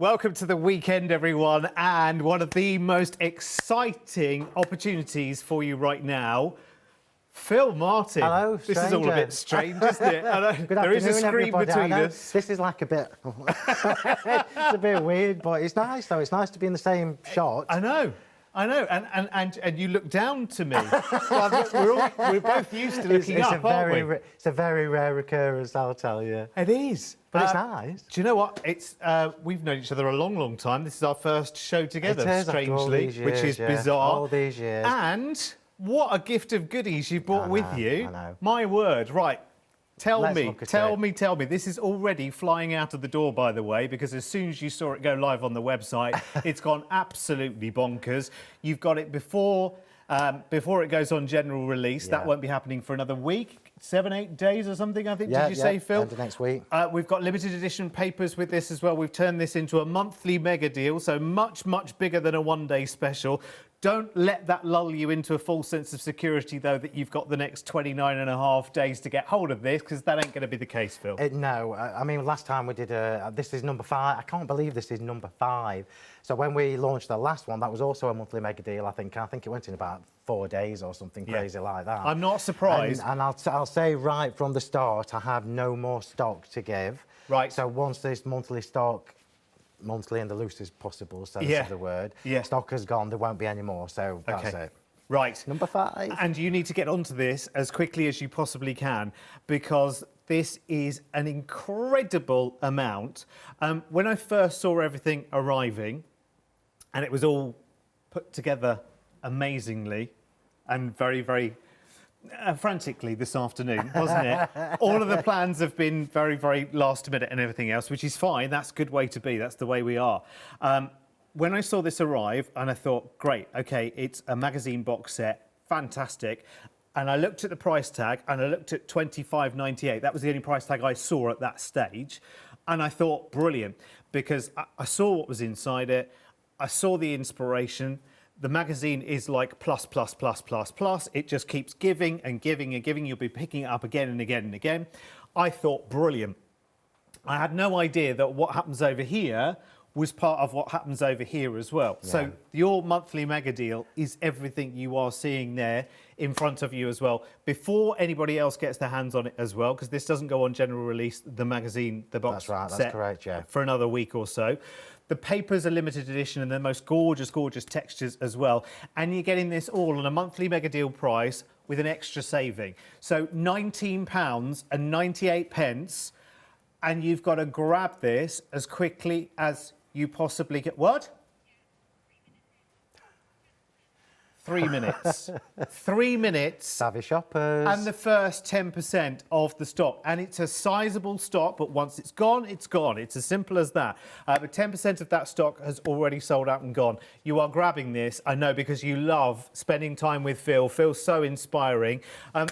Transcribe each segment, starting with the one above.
Welcome to the weekend, everyone, and one of the most exciting opportunities for you right now. Phil Martin. Hello, This is all a bit strange, isn't it? I know. Good There is a afternoon, screen everybody. between us. This is like a bit... it's a bit weird, but it's nice, though. It's nice to be in the same shot. I know. And you look down to me. We're both used to looking up, aren't we? It's a very rare occurrence, I'll tell you. It is. But it's nice. Do you know what? It's we've known each other a long, long time. This is our first show together, It is, strangely, after all these years, which is yeah. bizarre. All these years. And what a gift of goodies you brought with you. I know. My word. Right. Tell Let's me. look at it. This is already flying out of the door, by the way, because as soon as you saw it go live on the website, it's gone absolutely bonkers. You've got it before it goes on general release. Yeah. That won't be happening for another week, 7-8 days or something, I think. Did you say, Phil? End of next week. We've got limited edition papers with this as well. We've turned this into a monthly mega deal, so much, much bigger than a one-day special. Don't let that lull you into a false sense of security, though, that you've got the next 29 and a half days to get hold of this, because that ain't going to be the case, Phil. No, I mean, last time we did this is number 5. I can't believe this is number 5. So when we launched the last one, that was also a monthly mega deal, I think. I think it went in about 4 days or something crazy like that. I'm not surprised. And I'll say right from the start, I have no more stock to give. Right. So once this monthly stock, monthly in the loosest possible sense of the word, stock has gone, there won't be any more. So that's it. Right. Number 5. And you need to get onto this as quickly as you possibly can, because this is an incredible amount. When I first saw everything arriving, and it was all put together amazingly and very, very frantically this afternoon, wasn't it? All of the plans have been very, very last minute and everything else, which is fine. That's a good way to be. That's the way we are. When I saw this arrive, and I thought, great, OK, it's a magazine box set, fantastic. And I looked at the price tag, and I looked at $25.98. That was the only price tag I saw at that stage. And I thought, brilliant, because I saw what was inside it. I saw the inspiration. The magazine is like plus, plus, plus, plus, plus. It just keeps giving and giving and giving. You'll be picking it up again and again and again. I thought, brilliant. I had no idea that what happens over here was part of what happens over here as well. Yeah. So your monthly mega deal is everything you are seeing there in front of you as well. Before anybody else gets their hands on it as well, because this doesn't go on general release, the magazine, the box set. That's correct, yeah. For another week or so. The papers are limited edition and the most gorgeous, gorgeous textures as well. And you're getting this all on a monthly mega deal price with an extra saving. So £19.98, and you've got to grab this as quickly as you possibly can. What? 3 minutes. 3 minutes. Savvy shoppers. And the first 10% of the stock. And it's a sizable stock, but once it's gone, it's gone. It's as simple as that. But 10% of that stock has already sold out and gone. You are grabbing this, I know, because you love spending time with Phil. Phil's so inspiring.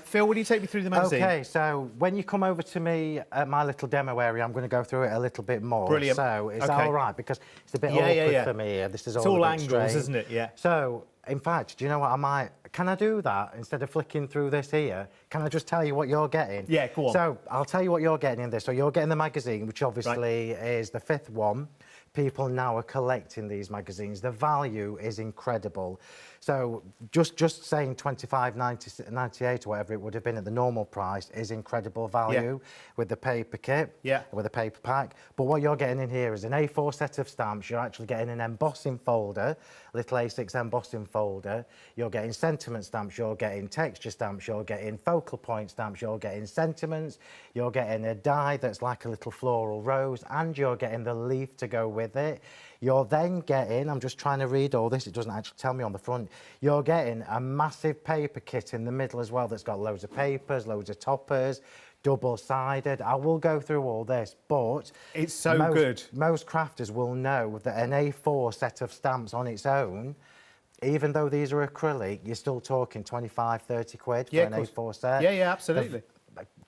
Phil, will you take me through the magazine? OK, so when you come over to me at my little demo area, I'm going to go through it a little bit more. Brilliant. So is that all right? Because it's a bit awkward for me. This is all angles, straight. Isn't it? Yeah. So, in fact, do you know what? Can I do that instead of flicking through this here? Can I just tell you what you're getting? Yeah, go on. So I'll tell you what you're getting in this. So you're getting the magazine, which obviously is the 5th one. People now are collecting these magazines. The value is incredible. So just saying $25.98 or whatever it would have been at the normal price is incredible value with the paper kit, with the paper pack. But what you're getting in here is an A4 set of stamps. You're actually getting an embossing folder, little A6 embossing folder. You're getting sentiment stamps. You're getting texture stamps. You're getting focal point stamps. You're getting sentiments. You're getting a die that's like a little floral rose, and you're getting the leaf to go with it. You're then getting, I'm just trying to read all this, it doesn't actually tell me on the front, you're getting a massive paper kit in the middle as well that's got loads of papers, loads of toppers, double-sided. I will go through all this, but... It's so good. Most crafters will know that an A4 set of stamps on its own, even though these are acrylic, you're still talking 25, 30 quid for an A4 set. Yeah, absolutely.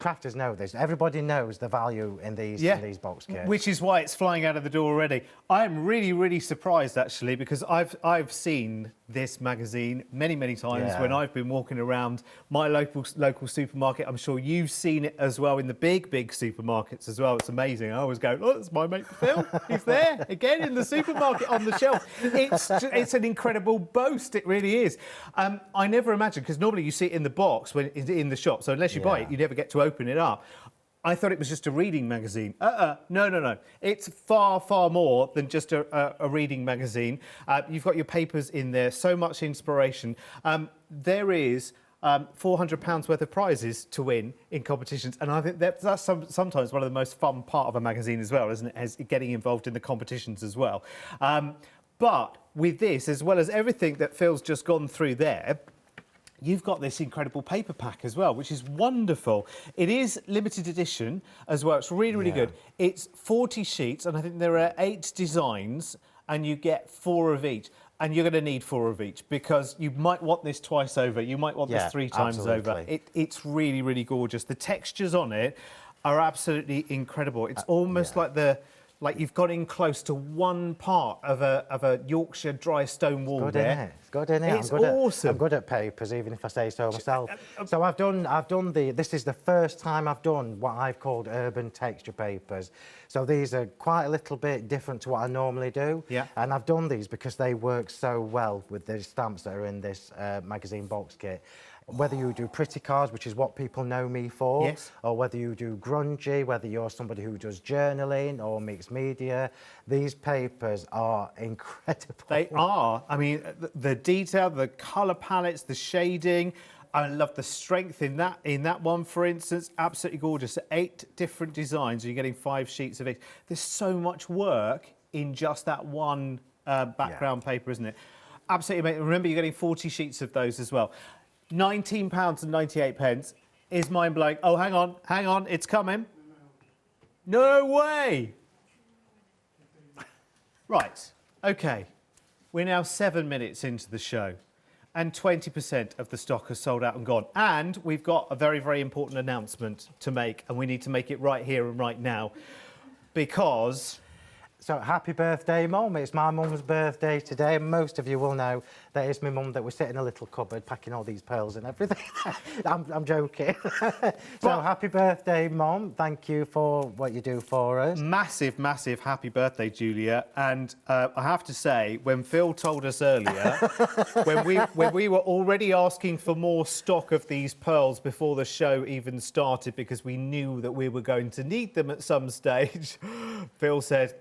crafters know this. Everybody knows the value in these box kits. Which is why it's flying out of the door already. I'm really, really surprised actually, because I've seen this magazine many, many times when I've been walking around my local supermarket. I'm sure you've seen it as well in the big supermarkets as well. It's amazing. I always go, oh, that's my mate Phil. He's there again in the supermarket on the shelf. It's an incredible boast. It really is. I never imagined, because normally you see it in the box when it's in the shop. So unless you buy it, you never get to open it up. I thought it was just a reading magazine. No. It's far, far more than just a reading magazine. You've got your papers in there, so much inspiration. There is £400 worth of prizes to win in competitions, and I think that's sometimes one of the most fun part of a magazine as well, isn't it? As getting involved in the competitions as well. But with this, as well as everything that Phil's just gone through there, you've got this incredible paper pack as well, which is wonderful. It is limited edition as well. It's really, really good. It's 40 sheets, and I think there are 8 designs, and you get 4 of each. And you're going to need 4 of each, because you might want this twice over. You might want this 3 times over. It's really, really gorgeous. The textures on it are absolutely incredible. It's almost like you've got in close to one part of a Yorkshire dry stone wall there. It's good in it. It's awesome. I'm good at papers, even if I say so myself. So I've done this is the first time I've done what I've called urban texture papers. So these are quite a little bit different to what I normally do. Yeah. And I've done these because they work so well with the stamps that are in this magazine box kit. Whether you do pretty cards, which is what people know me for, or whether you do grungy, whether you're somebody who does journaling or mixed media, these papers are incredible. They are. I mean, the detail, the colour palettes, the shading. I love the strength in that one, for instance. Absolutely gorgeous. 8 different designs. You're getting 5 sheets of it. There's so much work in just that one background paper, isn't it? Absolutely amazing. Remember, you're getting 40 sheets of those as well. £19.98 is mind-blowing. Oh, hang on, it's coming. No way! Right, OK. We're now 7 minutes into the show, and 20% of the stock has sold out and gone. And we've got a very, very important announcement to make, and we need to make it right here and right now, because... So, happy birthday, Mum. It's my mum's birthday today, and most of you will know that it's my mum that was sitting in a little cupboard packing all these pearls and everything. I'm joking. So, happy birthday, Mum. Thank you for what you do for us. Massive, massive happy birthday, Julia. And I have to say, when Phil told us earlier, when we were already asking for more stock of these pearls before the show even started, because we knew that we were going to need them at some stage, Phil said,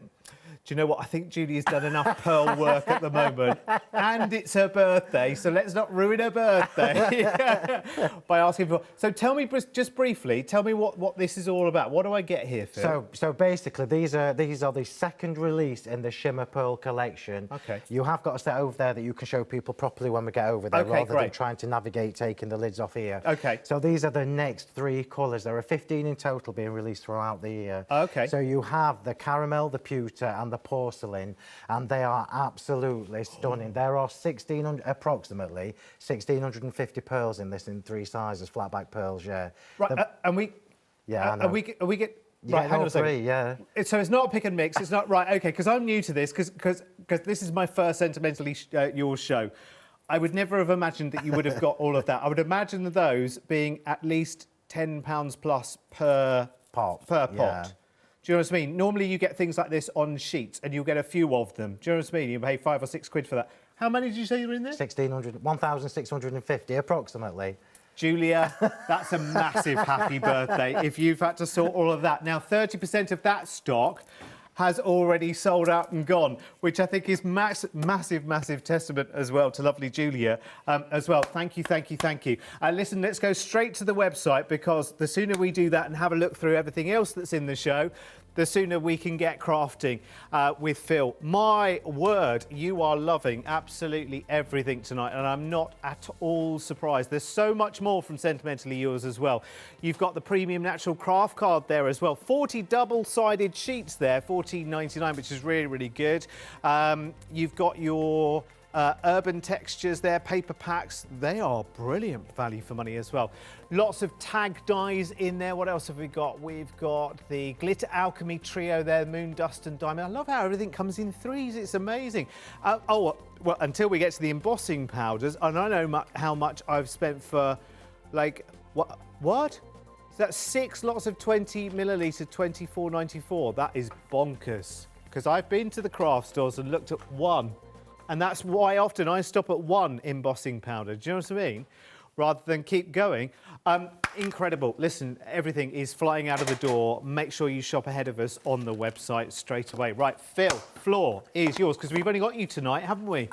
do you know what? I think Julia's done enough pearl work at the moment, and it's her birthday, so let's not ruin her birthday by asking for... So tell me, just briefly, tell me what this is all about. What do I get here, Phil? So basically, these are the second release in the Shimmer Pearl collection. OK. You have got a set over there that you can show people properly when we get over there, rather than trying to navigate taking the lids off here. OK. So these are the next 3 colours. There are 15 in total being released throughout the year. OK. So you have the caramel, the pewter, and the porcelain, and they are absolutely stunning. There are approximately 1,650 pearls in this in 3 sizes, flat back pearls, Right, and we... Yeah, I know. And we get... Right, hang on a second. So it's not a pick and mix. It's not... Right, OK, because I'm new to this, because this is my first Sentimentally Yours show. I would never have imagined that you would have got all of that. I would imagine those being at least £10 plus per pot. Do you know what I mean? Normally you get things like this on sheets, and you'll get a few of them. Do you know what I mean? You pay £5 or £6 for that. How many did you say were in there? 1,650 approximately. Julia, that's a massive happy birthday if you've had to sort all of that. Now, 30% of that stock has already sold out and gone, which I think is massive, massive testament as well to lovely Julia as well. Thank you. Listen, let's go straight to the website, because the sooner we do that and have a look through everything else that's in the show, the sooner we can get crafting with Phil. My word, you are loving absolutely everything tonight, and I'm not at all surprised. There's so much more from Sentimentally Yours as well. You've got the premium natural craft card there as well. 40 double-sided sheets there, $14.99, which is really, really good. You've got your urban textures there, paper packs. They are brilliant value for money as well. Lots of tag dies in there. What else have we got? We've got the Glitter Alchemy trio there, Moon, Dust and Diamond. I love how everything comes in threes. It's amazing. Oh, well, until we get to the embossing powders, and I know how much I've spent for, like, what? So that's 6 lots of 20 millilitre, $24.94. That is bonkers. Because I've been to the craft stores and looked at one. And that's why often I stop at one embossing powder. Do you know what I mean? Rather than keep going. Incredible. Listen, everything is flying out of the door. Make sure you shop ahead of us on the website straight away. Right, Phill, floor is yours, because we've only got you tonight, haven't we?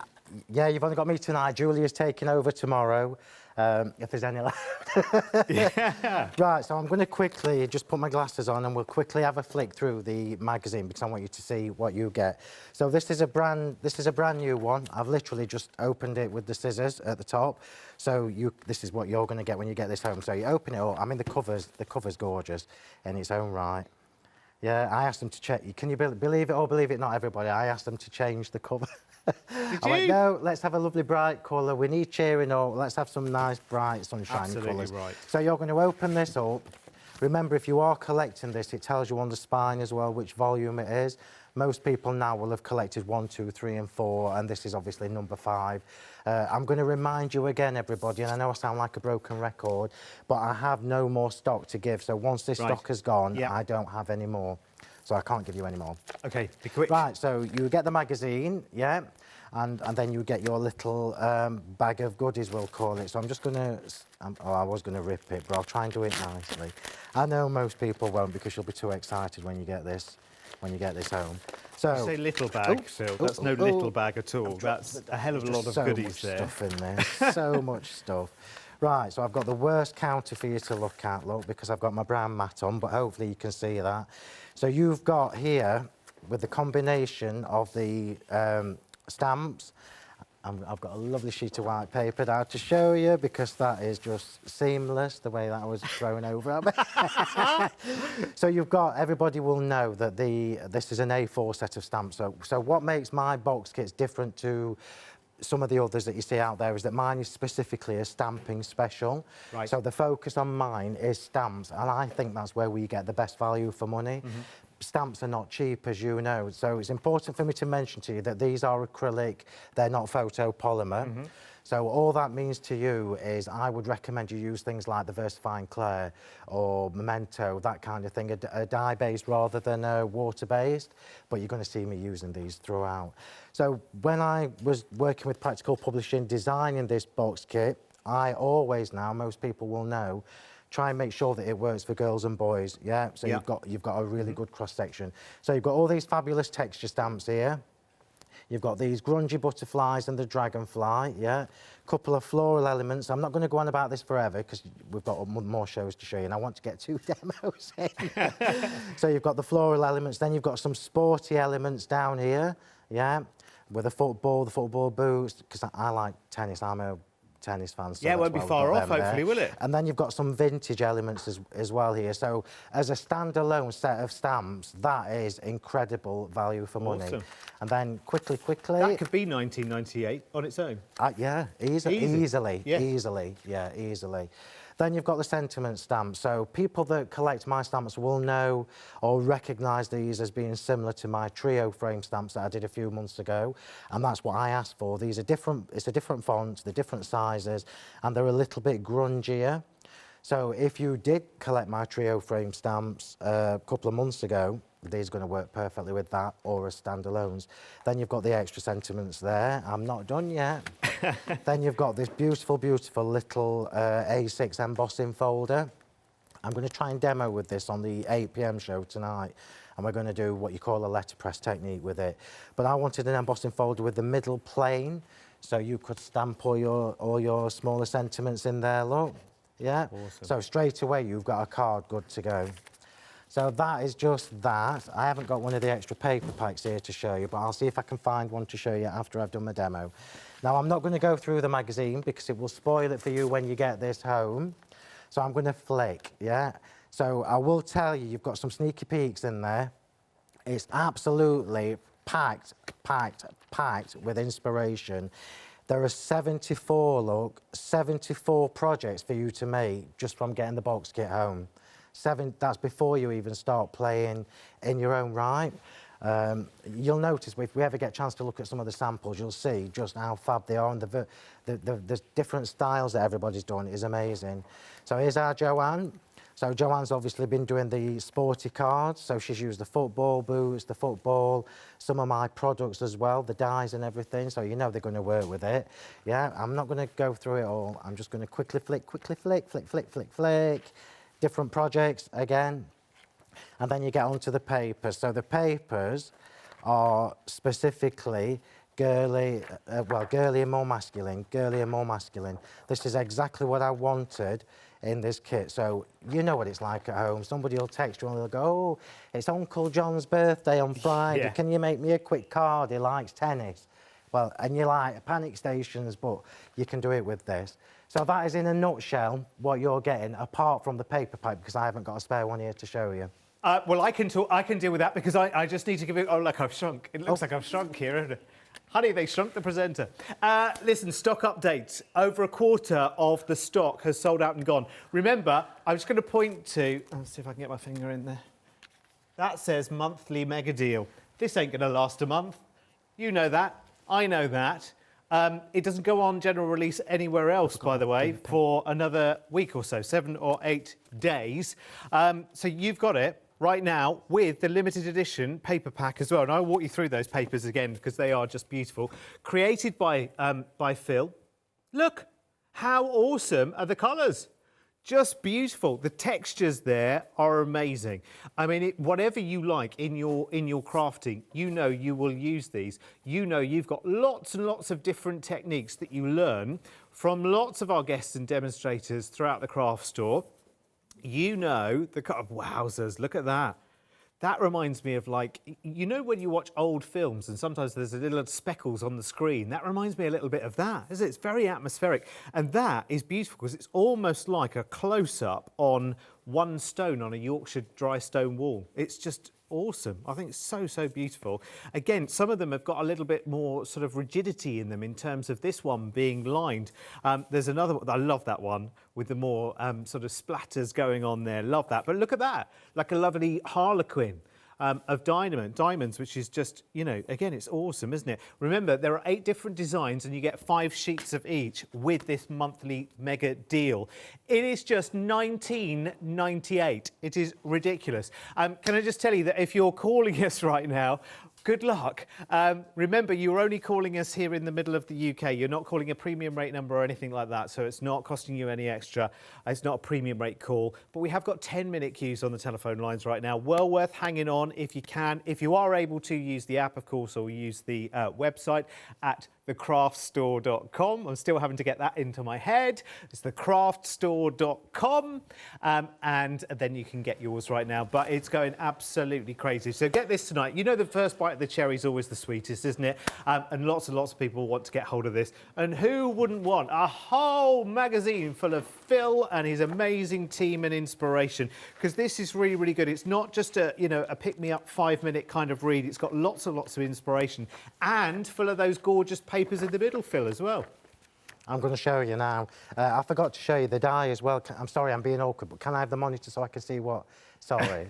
Yeah, you've only got me tonight. Julia's taking over tomorrow, if there's any left. Yeah. Right, so I'm going to quickly just put my glasses on and we'll quickly have a flick through the magazine because I want you to see what you get. So this is a brand new one. I've literally just opened it with the scissors at the top. So this is what you're going to get when you get this home. So you open it up. I mean, the cover's gorgeous in its own right. Yeah, I asked them to check. Can you believe it or believe it not, everybody? I asked them to change the cover. Did I you? went, no, let's have a lovely bright colour. We need cheering up. Let's have some nice, bright, sunshiny Absolutely colours. right. So you're going to open this up. Remember, if you are collecting this, it tells you on the spine as well which volume it is. Most people now will have collected 1, 2, 3 and 4, and this is obviously number 5. I'm going to remind you again, everybody, and I know I sound like a broken record, but I have no more stock to give. So once this stock has gone, I don't have any more. So I can't give you any more. OK, be quick. Right, so you get the magazine, yeah, and then you get your little bag of goodies, we'll call it. So I'm just going to... I was going to rip it, but I'll try and do it nicely. I know most people won't because you'll be too excited when you get this home. So... You say little bag, Phill. That's no little bag at all. That's a hell of a lot of goodies there. So much stuff in there, so much stuff. Right, so I've got the worst counter for you to look at, look, because I've got my brown mat on, but hopefully you can see that. So you've got here, with the combination of the stamps, I've got a lovely sheet of white paper now to show you, because that is just seamless, the way that was thrown over at me. So you've got, everybody will know that this is an A4 set of stamps. So what makes my box kits different to some of the others that you see out there is that mine is specifically a stamping special. Right. So the focus on mine is stamps, and I think that's where we get the best value for money. Mm-hmm. Stamps are not cheap, as you know, so it's important for me to mention to you that these are acrylic, they're not photopolymer. Mm-hmm. So all that means to you is I would recommend you use things like the Versifying Clay or Memento, that kind of thing, a dye-based rather than a water-based, but you're going to see me using these throughout. So when I was working with Practical Publishing, designing this box kit, I always now, most people will know, try and make sure that it works for girls and boys, yeah? So you've got a really good cross-section. So you've got all these fabulous texture stamps here. You've got these grungy butterflies and the dragonfly, yeah? Couple of floral elements. I'm not going to go on about this forever because we've got more shows to show you and I want to get 2 demos in. So you've got the floral elements, then you've got some sporty elements down here, yeah? With the football boots, because I like tennis, I'm a tennis fan. So yeah, it won't be far off, hopefully, will it? And then you've got some vintage elements as well here. So as a standalone set of stamps, that is incredible value for money. And then quickly... That could be 1998 on its own. Yeah, easily. Then you've got the sentiment stamps. So people that collect my stamps will know or recognise these as being similar to my trio frame stamps that I did a few months ago. And that's what I asked for. These are different, it's a different font, they're different sizes, and they're a little bit grungier. So if you did collect my trio frame stamps a couple of months ago, these are going to work perfectly with that or as standalones. Then you've got the extra sentiments there. I'm not done yet. Then you've got this beautiful, beautiful little A6 embossing folder. I'm going to try and demo with this on the 8 p.m. show tonight. And we're going to do what you call a letterpress technique with it. But I wanted an embossing folder with the middle plane, so you could stamp all your smaller sentiments in there, look. Yeah? Awesome. So straight away you've got a card good to go. So that is just that. I haven't got one of the extra paper packs here to show you, but I'll see if I can find one to show you after I've done my demo. Now, I'm not going to go through the magazine because it will spoil it for you when you get this home. So I'm going to flick, yeah? So I will tell you, you've got some sneaky peeks in there. It's absolutely packed with inspiration. There are 74 projects for you to make just from getting the box kit home. That's before you even start playing in your own right. You'll notice if we ever get a chance to look at some of the samples, you'll see just how fab they are, and the different styles that everybody's doing is amazing. So here's our Joanne. So Joanne's obviously been doing the sporty cards, so she's used the football boots, the football, some of my products as well, the dies and everything, so you know they're going to work with it. Yeah, I'm not going to go through it all. I'm just going to quickly flick, different projects again. And then you get onto the papers. So the papers are specifically girly and more masculine, This is exactly what I wanted in this kit. So you know what it's like at home. Somebody will text you and they'll go, oh, it's Uncle John's birthday on Friday. Yeah. Can you make me a quick card? He likes tennis. Well, and you like panic stations, but you can do it with this. So that is in a nutshell what you're getting, apart from the paper pipe, because I haven't got a spare one here to show you. Well, I can deal with that because I just need to give it... Oh, look, I've shrunk. It looks like I've shrunk here, isn't it? Honey, they shrunk the presenter. Listen, stock updates. Over a quarter of the stock has sold out and gone. Remember, I'm just going to point to... Let's see if I can get my finger in there. That says monthly mega deal. This ain't going to last a month. You know that. I know that. It doesn't go on general release anywhere else, by the way, for another week or so, 7 or 8 days. So you've got it right now with the limited edition paper pack as well. And I'll walk you through those papers again because they are just beautiful. Created by Phill. Look, how awesome are the colours? Just beautiful. The textures there are amazing. I mean, whatever you like in your crafting, you know you will use these. You know you've got lots and lots of different techniques that you learn from lots of our guests and demonstrators throughout the craft store. You know the... Wowzers, look at that. That reminds me of, like, you know when you watch old films and sometimes there's a little speckles on the screen? That reminds me a little bit of that, isn't it? It's very atmospheric. And that is beautiful because it's almost like a close-up on one stone on a Yorkshire dry stone wall. It's just awesome. I think it's so, so beautiful. Again, some of them have got a little bit more sort of rigidity in them in terms of this one being lined. There's another one, I love that one, with the more sort of splatters going on there. Love that. But look at that, like a lovely harlequin. Of diamonds, which is just, you know, again, it's awesome, isn't it? Remember, there are 8 different designs and you get 5 sheets of each with this monthly mega deal. It is just $19.98. It is ridiculous. Can I just tell you that if you're calling us right now, good luck. Remember, you're only calling us here in the middle of the UK. You're not calling a premium rate number or anything like that, so it's not costing you any extra. It's not a premium rate call, but we have got 10-minute queues on the telephone lines right now. Well worth hanging on if you can. If you are able to use the app, of course, or use the website at thecraftstore.com. I'm still having to get that into my head. It's thecraftstore.com, and then you can get yours right now. But it's going absolutely crazy. So get this tonight. You know the first bite of the cherry is always the sweetest, isn't it? And lots of people want to get hold of this. And who wouldn't want a whole magazine full of Phill and his amazing team and inspiration? Because this is really, really good. It's not just a pick-me-up 5-minute kind of read. It's got lots of inspiration and full of those gorgeous papers in the middle, Phill, as well. I'm going to show you now. I forgot to show you the die as well. I'm sorry, I'm being awkward, but can I have the monitor so I can see what... Sorry.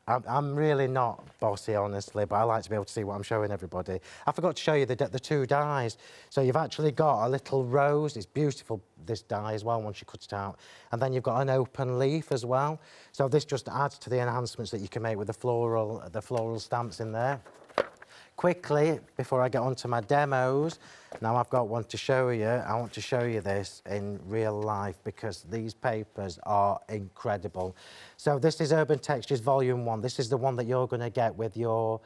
I'm really not bossy, honestly, but I like to be able to see what I'm showing everybody. I forgot to show you the 2 dies. So you've actually got a little rose. It's beautiful, this die as well, once you cut it out. And then you've got an open leaf as well. So this just adds to the enhancements that you can make with the floral stamps in there. Quickly, before I get on to my demos, now I've got one to show you. I want to show you this in real life because these papers are incredible. So this is Urban Textures Volume 1. This is the one that you're going to get with your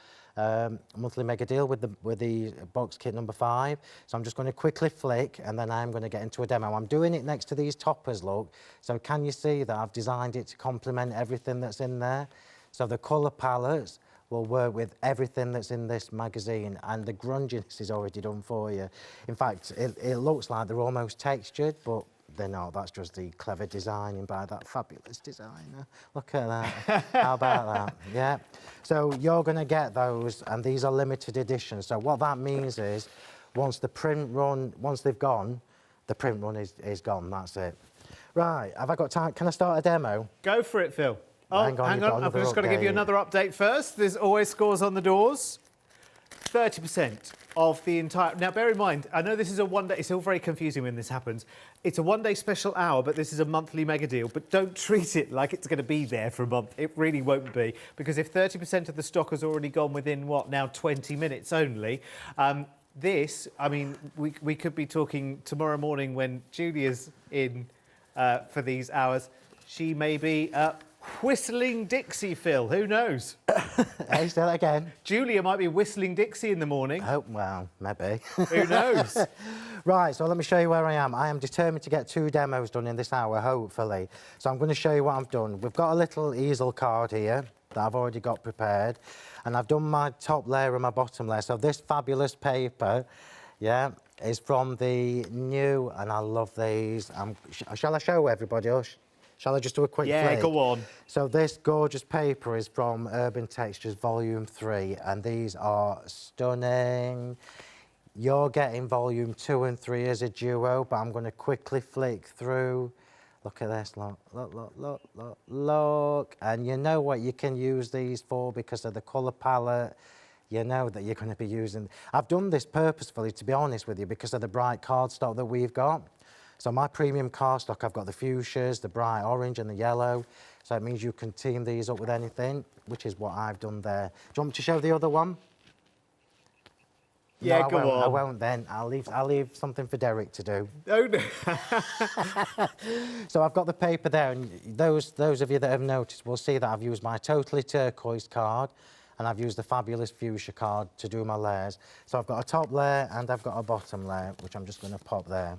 monthly mega deal with the box kit number 5. So I'm just going to quickly flick and then I'm going to get into a demo. I'm doing it next to these toppers, look. So can you see that I've designed it to complement everything that's in there? So the colour palettes will work with everything that's in this magazine, and the grunginess is already done for you. In fact, it looks like they're almost textured, but they're not. That's just the clever designing by that fabulous designer. Look at that. How about that? Yeah. So you're going to get those, and these are limited editions. So what that means is, once they've gone, the print run is gone. That's it. Right. Have I got time? Can I start a demo? Go for it, Phil. Oh, Hang on. I've just got to give you another update first. There's always scores on the doors. 30% of the entire... Now, bear in mind, I know this is a one-day... It's all very confusing when this happens. It's a one-day special hour, but this is a monthly mega deal. But don't treat it like it's going to be there for a month. It really won't be. Because if 30% of the stock has already gone within, what, now 20 minutes only... this, I mean, we could be talking tomorrow morning when Julia's in for these hours. She may be whistling Dixie, Phil. Who knows? Hey, say that again. Julia might be whistling Dixie in the morning. Oh, well, maybe. Who knows? Right, so let me show you where I am. I am determined to get 2 demos done in this hour, hopefully. So I'm going to show you what I've done. We've got a little easel card here that I've already got prepared. And I've done my top layer and my bottom layer. So this fabulous paper, yeah, is from the new, and I love these. Shall I show everybody, or shall I just do a quick flick? Yeah, go on. So this gorgeous paper is from Urban Textures Volume 3, and these are stunning. You're getting Volume 2 and 3 as a duo, but I'm going to quickly flick through. Look at this, look, look, look, look, look, look. And you know what you can use these for because of the colour palette. You know that you're going to be using... I've done this purposefully, to be honest with you, because of the bright cardstock that we've got. So my premium cardstock, I've got the fuchsias, the bright orange and the yellow. So it means you can team these up with anything, which is what I've done there. Do you want me to show the other one? Yeah, no, go on. I won't then. I'll leave something for Derek to do. Oh, no. So I've got the paper there, and those of you that have noticed will see that I've used my totally turquoise card, and I've used the fabulous fuchsia card to do my layers. So I've got a top layer and I've got a bottom layer, which I'm just going to pop there.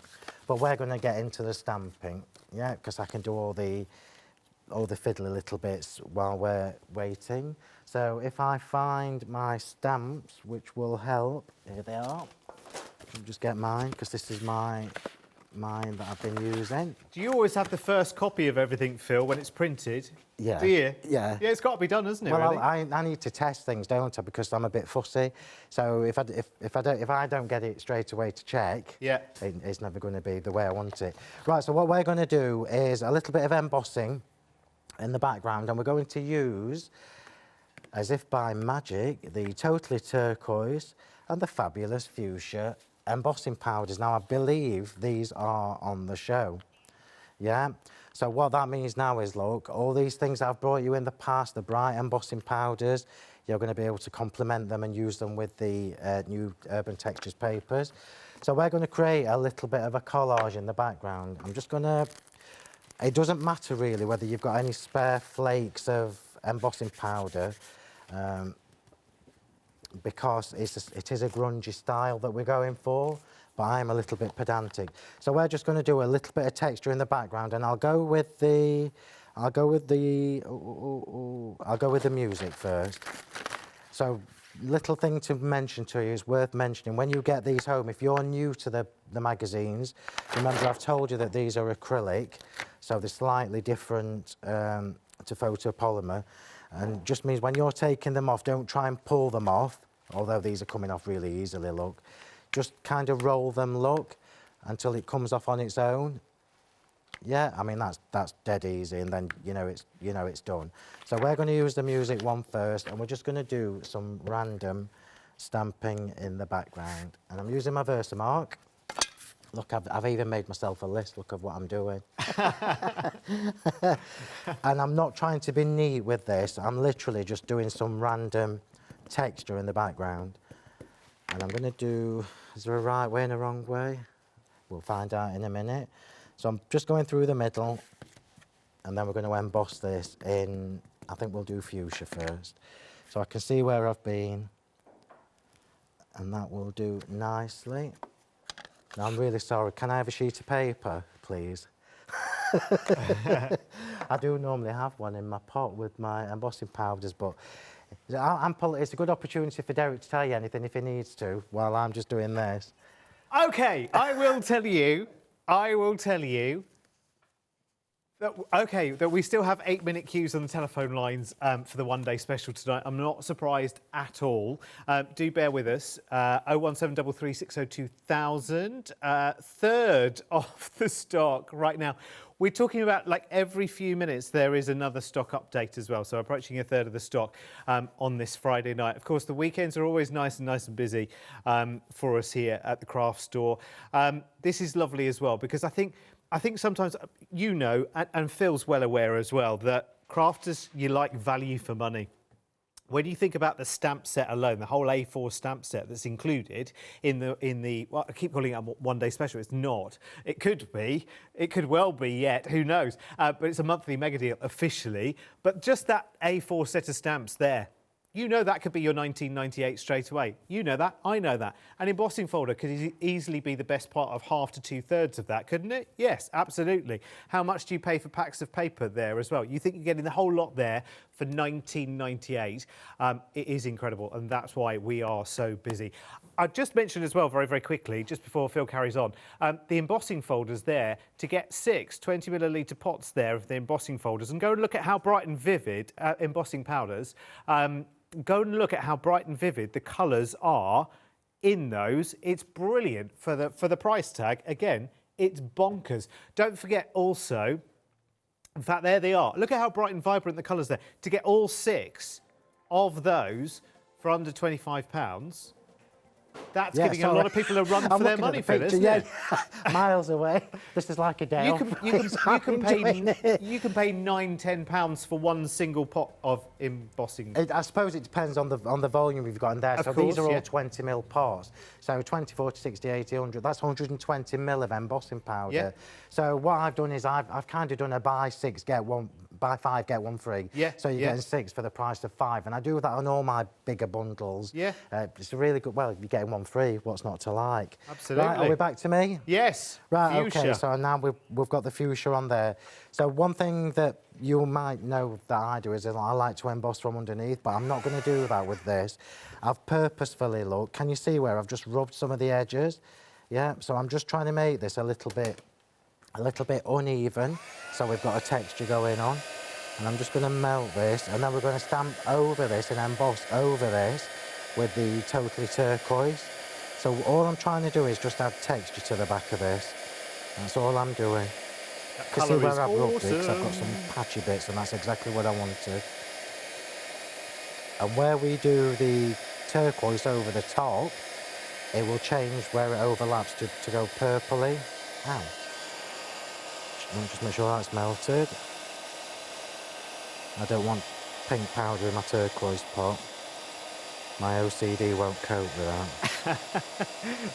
But we're going to get into the stamping, yeah, because I can do all the fiddly little bits while we're waiting. So if I find my stamps, which will help, here they are. I'll just get mine, because this is mine that I've been using. Do you always have the first copy of everything, Phil, when it's printed? Yeah. Do you? Yeah. Yeah, it's got to be done, hasn't it, Well, really? I need to test things, don't I, because I'm a bit fussy. So if I don't get it straight away to check, yeah, it's never going to be the way I want it. Right, so what we're going to do is a little bit of embossing in the background, and we're going to use, as if by magic, the totally turquoise and the fabulous fuchsia embossing powders. Now, I believe these are on the show. Yeah? So what that means now is, look, all these things I've brought you in the past, the bright embossing powders, you're going to be able to complement them and use them with the new Urban Textures papers. So we're going to create a little bit of a collage in the background. I'm just going to... It doesn't matter, really, whether you've got any spare flakes of embossing powder, because it is a grungy style that we're going for, but I'm a little bit pedantic. So we're just going to do a little bit of texture in the background, and I'll go with the music first. So little thing to mention to you is worth mentioning, when you get these home, if you're new to the magazines, remember I've told you that these are acrylic, so they're slightly different to photopolymer. And just means when you're taking them off, don't try and pull them off, although these are coming off really easily, look. Just kind of roll them, look, until it comes off on its own. Yeah, I mean, that's dead easy, and then you know it's done. So we're going to use the music one first, and we're just going to do some random stamping in the background. And I'm using my Versamark. Look, I've even made myself a list, look, of what I'm doing. And I'm not trying to be neat with this. I'm literally just doing some random texture in the background. And I'm going to do... Is there a right way and a wrong way? We'll find out in a minute. So I'm just going through the middle, and then we're going to emboss this in... I think we'll do fuchsia first. So I can see where I've been. And that will do nicely. Now, I'm really sorry. Can I have a sheet of paper, please? I do normally have one in my pot with my embossing powders, but it's a good opportunity for Derek to tell you anything if he needs to, while I'm just doing this. OK, I will tell you I will tell you that we still have 8-minute queues on the telephone lines for the one-day special tonight. I'm not surprised at all. Do bear with us. 01733 602 2000. Third of the stock right now. We're talking about like every few minutes there is another stock update as well. So approaching a third of the stock on this Friday night. Of course, the weekends are always nice and busy for us here at the craft store. This is lovely as well because I think sometimes, you know, and Phil's well aware as well, that crafters, you like value for money. When you think about the stamp set alone, the whole A4 stamp set that's included in the well, I keep calling it a one-day special. It's not. It could be. It could well be yet. Who knows? But it's a monthly mega deal officially. But just that A4 set of stamps there, you know that could be your 1998 straight away. You know that, I know that. An embossing folder could easily be the best part of half to 2/3 of that, couldn't it? Yes, absolutely. How much do you pay for packs of paper there as well? You think you're getting the whole lot there for 1998. It is incredible, and that's why we are so busy. I just mentioned as well, very, very quickly, just before Phil carries on, the embossing folders there, to get 6 20-millilitre pots there of the embossing folders, and go and look at how bright and vivid embossing powders. Go and look at how bright and vivid the colours are in those. It's brilliant for the price tag. Again, it's bonkers. Don't forget also, in fact, there they are. Look at how bright and vibrant the colours there. To get all 6 of those for under £25, that's giving a lot of people a run for their money, Phil, isn't it? Miles away. This is like a day You off. can pay £9–10 for one single pot of embossing. I suppose it depends on the volume you've got in there. So these are all 20 ml pots. So 20, 40, 60, 80, 100. That's 120 ml of embossing powder. Yeah. So what I've done is I've kind of done a buy 5 get one free. Yeah. So you're getting 6 for the price of 5, and I do that on all my bigger bundles. Yeah. It's a really good. Well, you're getting one free. What's not to like? Absolutely. Right, are we back to me? Yes. Right. Fuchsia. Okay. So now we've got the fuchsia on there. So one thing that you might know that I do is I like to emboss from underneath, but I'm not going to do that with this. I've purposefully looked. Can you see where I've just rubbed some of the edges? Yeah. So I'm just trying to make this a little bit uneven, so we've got a texture going on. And I'm just going to melt this, and then we're going to stamp over this and emboss over this with the totally turquoise. So all I'm trying to do is just add texture to the back of this. That's all I'm doing. That You can see where I've rubbed it, awesome. because I've got some patchy bits, and that's exactly what I wanted. And where we do the turquoise over the top, it will change where it overlaps to go purpley. Ow. Just make sure that's melted. I don't want pink powder in my turquoise pot. My OCD won't cope with that.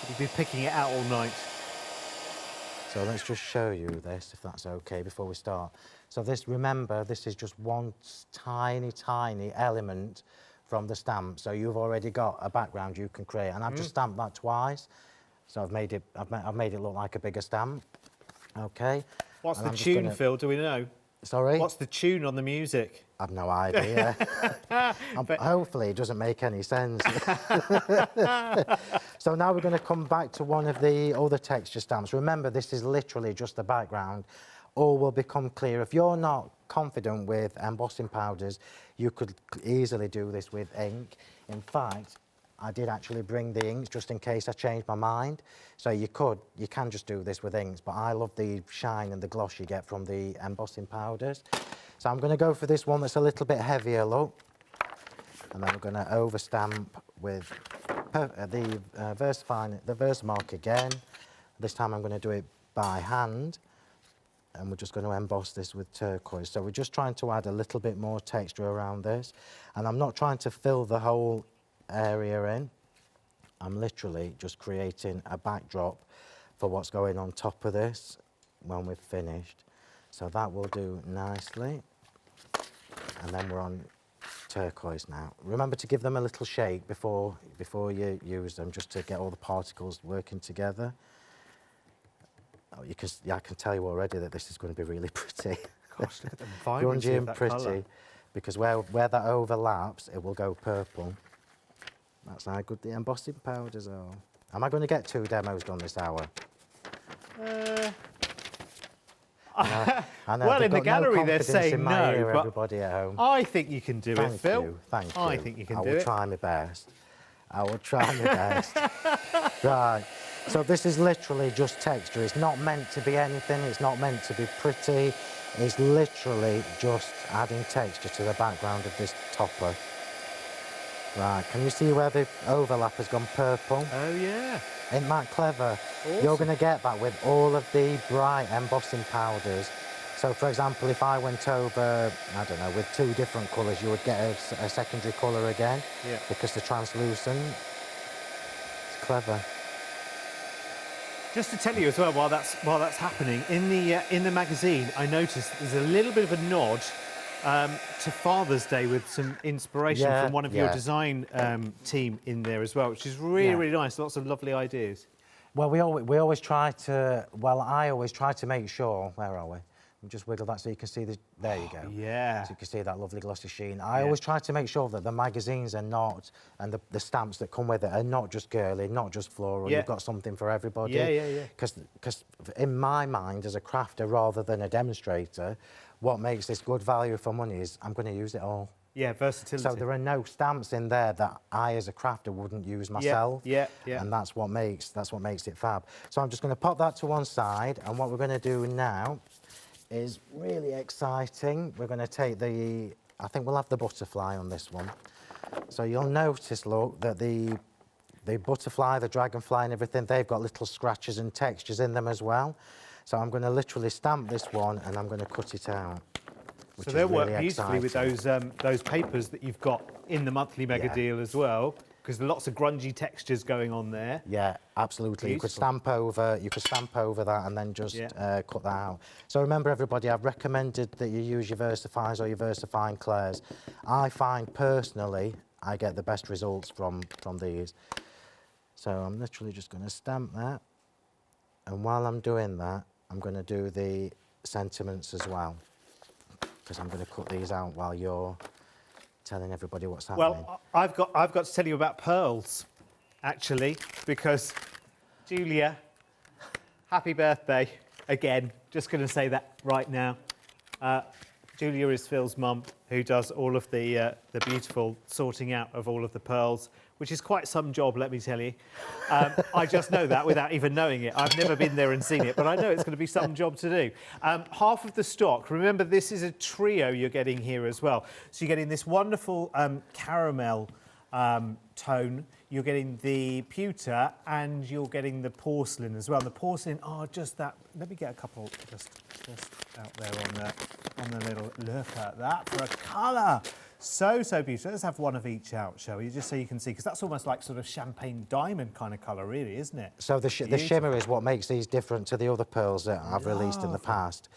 You'll be picking it out all night. So let's just show you this, if that's okay, before we start. So this, remember, this is just one tiny element from the stamp. So you've already got a background you can create, and I've just stamped that twice. So I've made it look like a bigger stamp. Okay. What's the tune, Phil? Do we know? Sorry? What's the tune on the music? I've no idea. Hopefully it doesn't make any sense. So now we're going to come back to one of the other texture stamps. Remember, this is literally just the background. All will become clear. If you're not confident with embossing powders, you could easily do this with ink. In fact, I did actually bring the inks just in case I changed my mind. So you can just do this with inks, but I love the shine and the gloss you get from the embossing powders. So I'm going to go for this one that's a little bit heavier, look. And then we're going to overstamp with the Versamark again. This time I'm going to do it by hand. And we're just going to emboss this with turquoise. So we're just trying to add a little bit more texture around this. And I'm not trying to fill the whole area in. I'm literally just creating a backdrop for what's going on top of this when we've finished. So that will do nicely. And then we're on turquoise now. Remember to give them a little shake before you use them, just to get all the particles working together. Oh, I can tell you already that this is going to be really pretty. Gosh, look at the vibrancy of that pretty, colour. because where that overlaps, it will go purple. That's how good the embossing powders are. Am I going to get 2 demos done this hour? I know Well, they've in the got gallery no they're confidence saying in my no, ear, but everybody at home. I think you can do it, Phil. Thank you. I think you can do I will it. try my best. I will try my best. Right. So this is literally just texture. It's not meant to be anything. It's not meant to be pretty. It's literally just adding texture to the background of this topper. Right, can you see where the overlap has gone purple? Oh, yeah. Isn't that clever? Awesome. You're going to get that with all of the bright embossing powders. So, for example, if I went over, I don't know, with 2 different colours, you would get a secondary colour again. Yeah. Because they're translucent. It's clever. Just to tell you as well, while that's happening, in the magazine, I noticed there's a little bit of a nod to Father's Day with some inspiration from one of your design team in there as well, which is really, really nice. Lots of lovely ideas. Well, we always try to, well, I always try to make sure, where are we? Just wiggle that so you can see the, there you go. Yeah. So you can see that lovely glossy sheen. I always try to make sure that the magazines are not, and the stamps that come with it are not just girly, not just floral. You've got something for everybody. Yeah. Because in my mind, as a crafter rather than a demonstrator, what makes this good value for money is I'm going to use it all. Yeah, versatility. So there are no stamps in there that I, as a crafter, wouldn't use myself. Yeah. And that's what makes it fab. So I'm just going to pop that to one side, and what we're going to do now is really exciting. We're going to take I think we'll have the butterfly on this one. So you'll notice, look, that the butterfly, the dragonfly and everything, they've got little scratches and textures in them as well. So I'm going to literally stamp this one and I'm going to cut it out. So they'll work beautifully with those papers that you've got in the monthly mega deal as well, because there's lots of grungy textures going on there. Yeah, absolutely. Beautiful. You could stamp over that and then just cut that out. So remember, everybody, I've recommended that you use your VersaFines or your VersaFine Clairs. I find personally I get the best results from these. So I'm literally just going to stamp that, and while I'm doing that, I'm going to do the sentiments as well, because I'm going to cut these out while you're telling everybody what's happening. Well, I've got to tell you about pearls, actually, because Julia, happy birthday again. Just going to say that right now. Julia is Phil's mum, who does all of the beautiful sorting out of all of the pearls, which is quite some job, let me tell you. I just know that without even knowing it. I've never been there and seen it, but I know it's going to be some job to do. Half of the stock, remember, this is a trio you're getting here as well. So you're getting this wonderful caramel tone, you're getting the pewter, and you're getting the porcelain as well. The porcelain, just that. Let me get a couple just out there on the little look at that for a colour. So beautiful. Let's have one of each out, shall we? Just so you can see, because that's almost like sort of champagne diamond kind of colour, really, isn't it? So the shimmer is what makes these different to the other pearls that I've released in the past.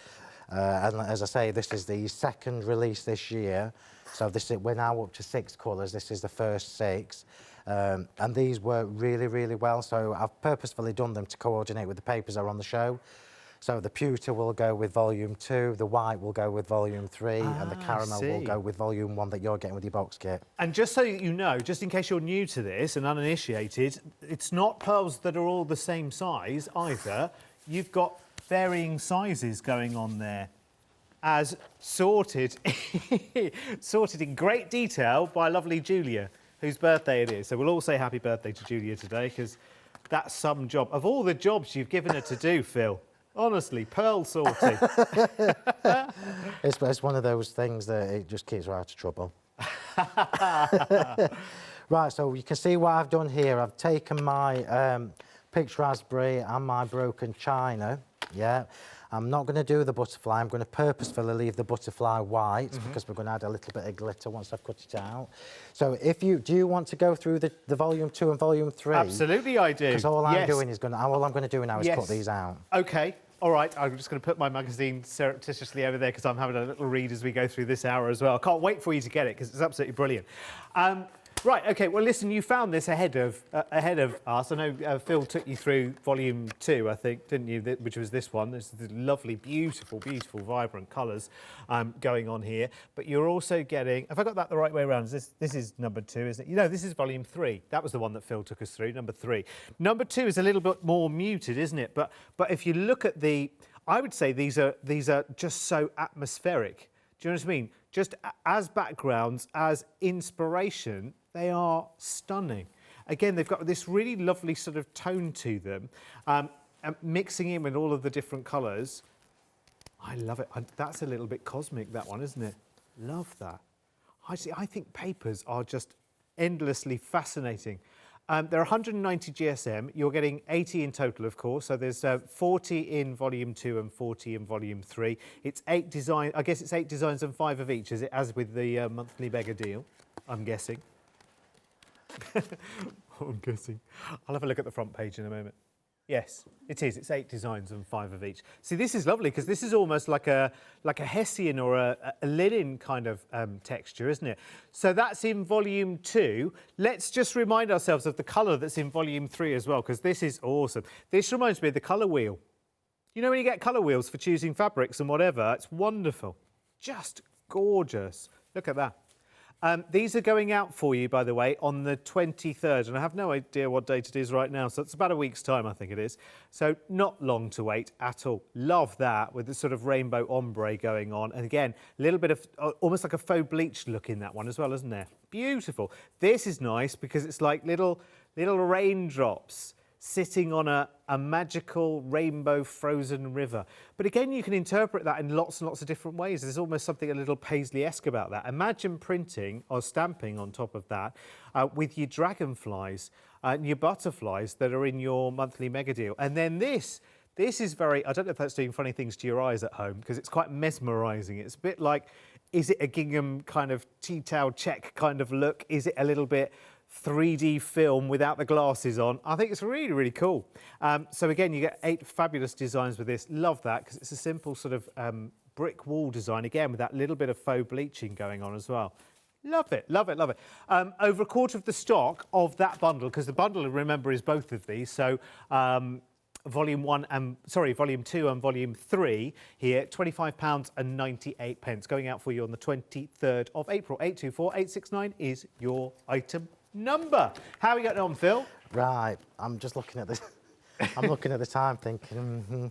And as I say, this is the second release this year. So we're now up to 6 colours. This is the first 6. And these work really, really well. So I've purposefully done them to coordinate with the papers that are on the show. So the pewter will go with volume 2, the white will go with volume 3, and the caramel will go with volume 1 that you're getting with your box kit. And just so you know, just in case you're new to this and uninitiated, it's not pearls that are all the same size either. You've got varying sizes going on there, as sorted, sorted in great detail by lovely Julia, whose birthday it is. So we'll all say happy birthday to Julia today, because that's some job. Of all the jobs you've given her to do, Phil, honestly, pearl sorting. It's one of those things that it just keeps her out of trouble. Right, so you can see what I've done here. I've taken my picked raspberry and my broken china. I'm not going to do the butterfly. I'm going to purposefully leave the butterfly white because we're going to add a little bit of glitter once I've cut it out. So do you want to go through the volume 2 and volume 3? Absolutely, I do. Because all I'm doing is all I'm going to do now is cut these out. Okay. All right, I'm just going to put my magazine surreptitiously over there because I'm having a little read as we go through this hour as well. I can't wait for you to get it because it's absolutely brilliant. Right, OK, well, listen, you found this ahead of us. I know Phil took you through volume 2, I think, didn't you, which was this one. There's the lovely, beautiful, vibrant colours going on here. But you're also getting, have I got that the right way around? This is number 2, isn't it? You know, this is volume 3. That was the one that Phil took us through, number 3. Number 2 is a little bit more muted, isn't it? But if you look at I would say these are just so atmospheric. Do you know what I mean? Just as backgrounds, as inspiration, they are stunning. Again, they've got this really lovely sort of tone to them, and mixing in with all of the different colours. I love it. That's a little bit cosmic, that one, isn't it? Love that. I think papers are just endlessly fascinating. They're 190 GSM. You're getting 80 in total, of course. So there's 40 in Volume 2 and 40 in Volume 3. It's 8 designs. I guess it's 8 designs and 5 of each, is it? As with the monthly mega deal, I'm guessing. I'm guessing. I'll have a look at the front page in a moment. Yes, it is. It's 8 designs and 5 of each. See, this is lovely because this is almost like a hessian or a linen kind of texture, isn't it? So that's in Volume 2. Let's just remind ourselves of the colour that's in Volume 3 as well, because this is awesome. This reminds me of the colour wheel. You know when you get colour wheels for choosing fabrics and whatever? It's wonderful. Just gorgeous. Look at that. These are going out for you, by the way, on the 23rd, and I have no idea what date it is right now, so it's about a week's time, I think it is. So not long to wait at all. Love that, with the sort of rainbow ombre going on. And again, a little bit of almost like a faux bleach look in that one as well, isn't there? Beautiful. This is nice because it's like little raindrops sitting on a magical rainbow frozen river. But again, you can interpret that in lots and lots of different ways. There's almost something a little Paisley-esque about that. Imagine printing or stamping on top of that with your dragonflies and your butterflies that are in your monthly mega deal. And then this is very, I don't know if that's doing funny things to your eyes at home, because it's quite mesmerising. It's a bit like, is it a gingham kind of tea-towel check kind of look? Is it a little bit 3D film without the glasses on? I think it's really, really cool. So again, you get 8 fabulous designs with this. Love that, because it's a simple sort of brick wall design, again, with that little bit of faux bleaching going on as well. Love it, love it, love it. Over a quarter of the stock of that bundle, because the bundle, remember, is both of these. So Volume 2 and Volume 3 here, £25.98, going out for you on the 23rd of April. 824869 is your item number. How are we getting on, Phil? Right, I'm just looking at this. I'm looking at the time thinking,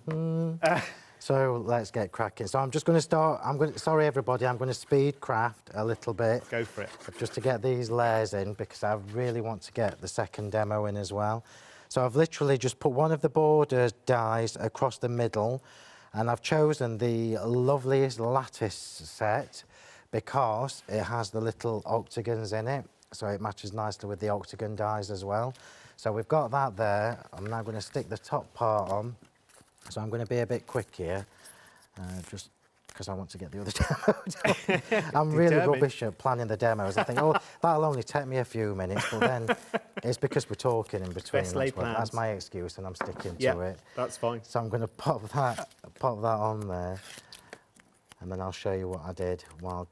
So let's get cracking. So I'm just going to start, sorry everybody, I'm going to speed craft a little bit. Go for it. Just to get these layers in, because I really want to get the second demo in as well. So I've literally just put one of the border dies across the middle, and I've chosen the loveliest lattice set because it has the little octagons in it, so it matches nicely with the octagon dies as well. So we've got that there. I'm now going to stick the top part on. So I'm going to be a bit quick here, just because I want to get the other demo done. I'm really rubbish at planning the demos. I think, oh, that'll only take me a few minutes, but then it's because we're talking in between. That's my excuse, and I'm sticking to it. That's fine. So I'm going to pop that on there, and then I'll show you what I did while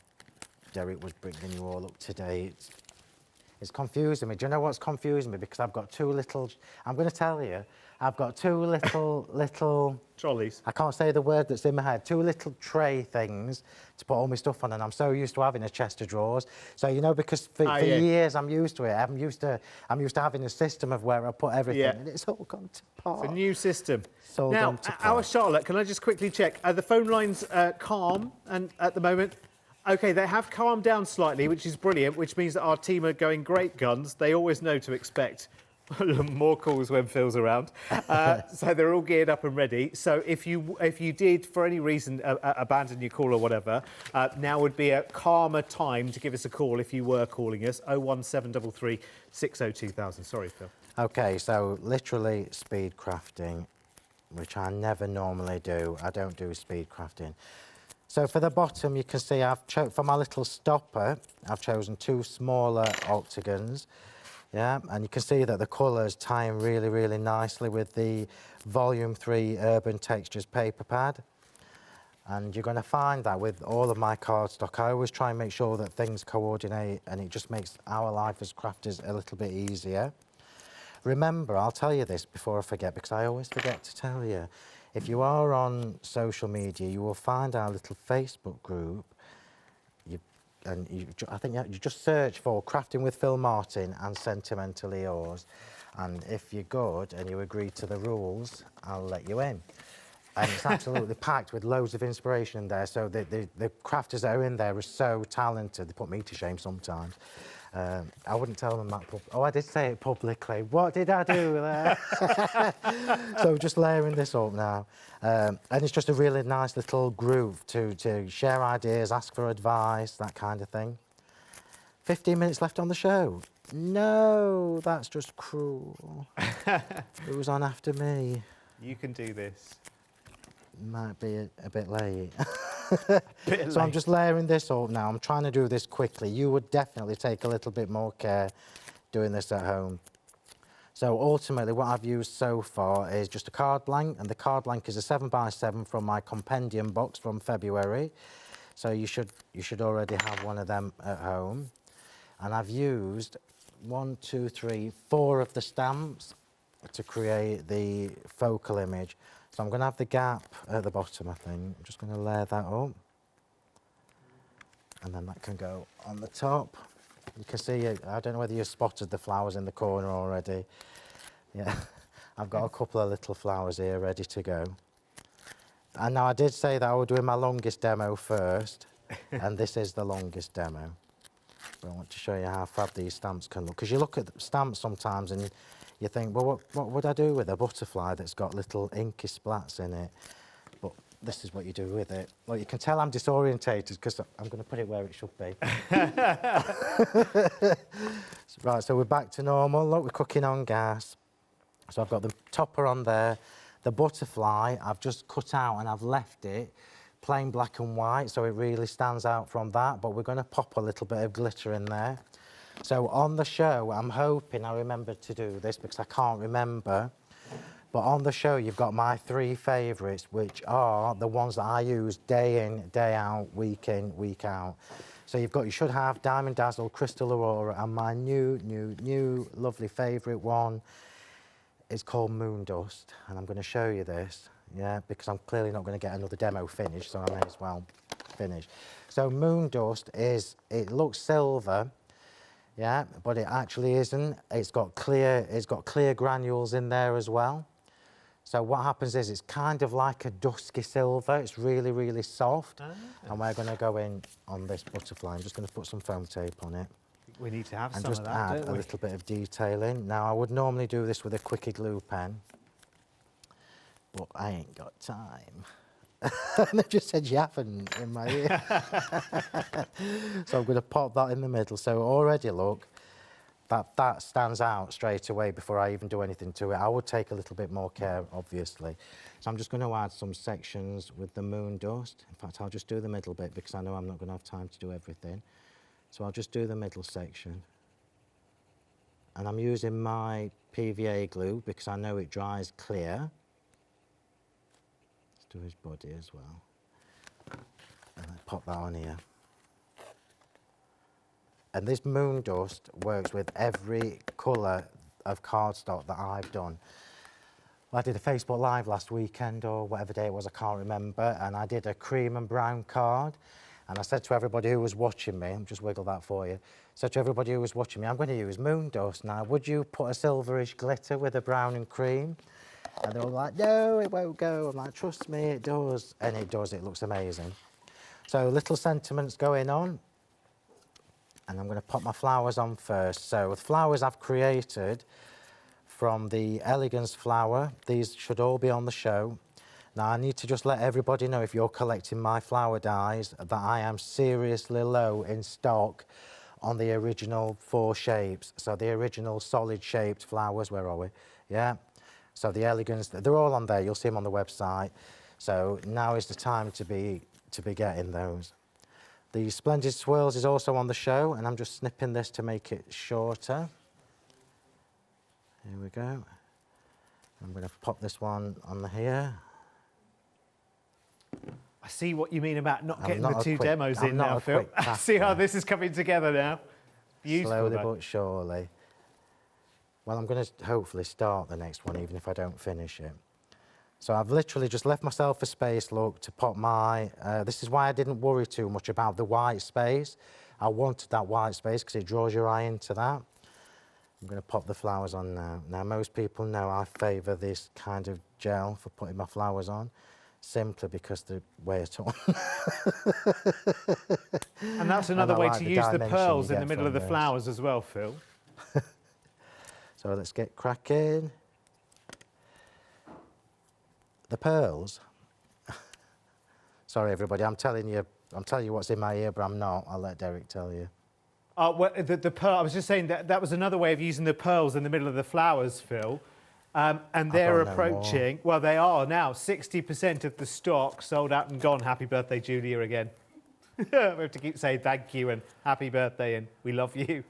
Derek was bringing you all up to date. It's confusing me. Do you know what's confusing me? Because I've got two little, I'm going to tell you, I've got two little trolleys. I can't say the word that's in my head. Two little tray things to put all my stuff on, and I'm so used to having a chest of drawers. So you know, because for years I'm used to it. I'm used to having a system of where I put everything, and it's all gone to pot. It's a new system. It's all now, gone to pot. our Charlotte, can I just quickly check? Are the phone lines calm and at the moment? OK, they have calmed down slightly, which is brilliant, which means that our team are going great guns. They always know to expect more calls when Phil's around. So they're all geared up and ready. So if you did, for any reason, abandon your call or whatever, now would be a calmer time to give us a call if you were calling us. 01733 602,000. Sorry, Phil. OK, so literally speed crafting, which I never normally do. I don't do speed crafting. So for the bottom, you can see for my little stopper, I've chosen 2 smaller octagons. Yeah, and you can see that the colours tie in really, really nicely with the Volume 3 Urban Textures paper pad. And you're going to find that with all of my cardstock. I always try and make sure that things coordinate, and it just makes our life as crafters a little bit easier. Remember, I'll tell you this before I forget, because I always forget to tell you. If you are on social media, you will find our little Facebook group. I think you just search for Crafting with Phil Martin and Sentimentally Yours. And if you're good and you agree to the rules, I'll let you in. And it's absolutely packed with loads of inspiration in there. So the crafters that are in there are so talented. They put me to shame sometimes. I wouldn't tell them that. Oh, I did say it publicly. What did I do there? So just layering this up now. And it's just a really nice little groove to share ideas, ask for advice, that kind of thing. 15 minutes left on the show. No, that's just cruel. Who's on after me? You can do this. Might be a bit late. Bit So I'm late. just layering this up now. I'm trying to do this quickly. You would definitely take a little bit more care doing this at home. So ultimately what I've used so far is just a card blank, and the card blank is a 7x7 from my compendium box from February. So you should already have one of them at home. And I've used 1, 2, 3, 4 of the stamps to create the focal image. So I'm going to have the gap at the bottom, I think. I'm just going to layer that up. And then that can go on the top. You can see, I don't know whether you've spotted the flowers in the corner already. Yeah, I've got a couple of little flowers here ready to go. And now I did say that I would do my longest demo first, and this is the longest demo. But I want to show you how fab these stamps can look. Because you look at the stamps sometimes and you think, well, what would I do with a butterfly that's got little inky splats in it? But this is what you do with it. Well, you can tell I'm disorientated because I'm going to put it where it should be. Right, so we're back to normal. Look, we're cooking on gas. So I've got the topper on there. The butterfly, I've just cut out and I've left it plain black and white, so it really stands out from that. But we're going to pop a little bit of glitter in there. So on the show, I'm hoping I remember to do this because I can't remember. But on the show, you've got my 3 favourites, which are the ones that I use day in, day out, week in, week out. So you should have Diamond Dazzle, Crystal Aurora, and my new lovely favourite one is called Moon Dust. And I'm going to show you this, yeah, because I'm clearly not going to get another demo finished, so I may as well finish. So Moon Dust it looks silver, yeah, but it actually isn't. It's got clear granules in there as well. So what happens is it's kind of like a dusky silver. It's really, really soft. Ah. And we're going to go in on this butterfly. I'm just going to put some foam tape on it. We need to have and some just of that, add don't a we? little bit of detailing. Now, I would normally do this with a quickie glue pen, but I ain't got time. And they just said you haven't in my ear. So I'm going to pop that in the middle. So already, look, that stands out straight away before I even do anything to it. I would take a little bit more care, obviously. So I'm just going to add some sections with the Moon Dust. In fact, I'll just do the middle bit because I know I'm not going to have time to do everything. So I'll just do the middle section. And I'm using my PVA glue because I know it dries clear. Let's do his body as well. And I pop that on here. And this Moon Dust works with every colour of cardstock that I've done. I did a Facebook Live last weekend, or whatever day it was, I can't remember, and I did a cream and brown card. And I said to everybody who was watching me, I'll just wiggle that for you, said to everybody who was watching me, I'm going to use Moon Dust. Now, would you put a silverish glitter with a brown and cream? And they were like, no, it won't go. I'm like, trust me, it does. And it does, it looks amazing. So little sentiments going on. And I'm going to pop my flowers on first. So the flowers I've created from the Elegance flower, these should all be on the show. Now I need to just let everybody know, if you're collecting my flower dies, that I am seriously low in stock on the original 4 shapes. So the original solid shaped flowers, where are we? Yeah. So the Elegance, they're all on there. You'll see them on the website. So now is the time to be getting those. The Splendid Swirls is also on the show, and I'm just snipping this to make it shorter. Here we go. I'm going to pop this one on here. I see what you mean about not getting not the 2 demos in now, Phil. I See how this is coming together now? Beautiful. Slowly but surely. Well, I'm going to hopefully start the next one, even if I don't finish it. So I've literally just left myself a space, look, to pop my... this is why I didn't worry too much about the white space. I wanted that white space because it draws your eye into that. I'm going to pop the flowers on now. Now, most people know I favour this kind of gel for putting my flowers on. simply because they weigh a ton. And that's another I way like to the use the dimension pearls you in the get middle of from the this. flowers as well, Phil. So let's get cracking. The pearls. Sorry, everybody. I'm telling you what's in my ear, but I'm not. I'll let Derek tell you. Well, the pearl. I was just saying that was another way of using the pearls in the middle of the flowers, Phil. And they're approaching. Well, they are now 60% of the stock sold out and gone. Happy birthday, Julia, again. We have to keep saying thank you and happy birthday and we love you.